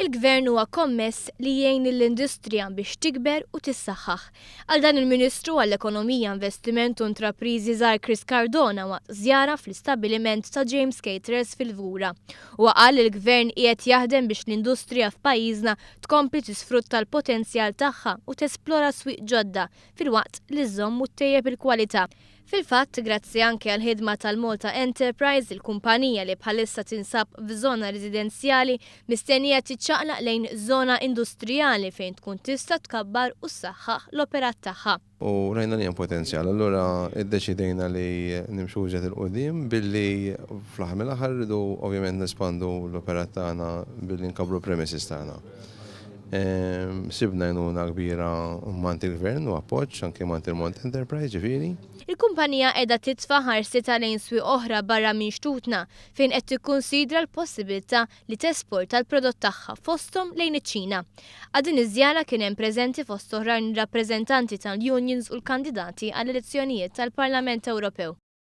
Il-Gvern huwa kommess li jgħin l-industrija biex tikber u tissaħħaħ. Għal dan il-Ministru għall-Ekonomija, Investiment u Intrapriżi żar Chris Cardona waqt żjara fl-istabbiliment ta' James Caterers fil-Vura. Huwa qal il-Gvern qiegħed jaħdem biex l-industrija f'pajjiżna tkompli tisfrutta l-potenzjal tagħha u tesplora swieq ġodda fil-waqt li żomm u ttejjeb il-kwalità. Fil-fatt, grazzi anke għal ħidma tal-Malta Enterprise, il-kumpanija li bħalissa tinsab f'żona residenzjali mistennija tiċċaqlaq lejn żona industrijali fejn tkun tista' tkabbar u ssaħħaħ l-operat tagħha. U rajna li hemm potenzjal, allura iddeċidejna li nimxu ġet il-qudiem billi fl-aħħar mill-aħħar rridu ovvjament nespandu l-operat tagħna billi nkabru premises tagħna. Sibna jnuna kbira mant il-Gvern u appoġġ anke mant il-Malta Enterprise ġifieri. Il-kumpanija qiegħda titfa' ħarsita lejn swieq oħra barra minn Xtutna fejn qed tikkunsidra l-possibilità li tesporta l-prodott tagħha fosthom lejn iċ-Ċina. Għal din iż-żjara kien hemm preżenti fost oħrajn rappreżentanti tal-unions u l-kandidati għall-elezzjonijiet tal-Parlament Ewropew.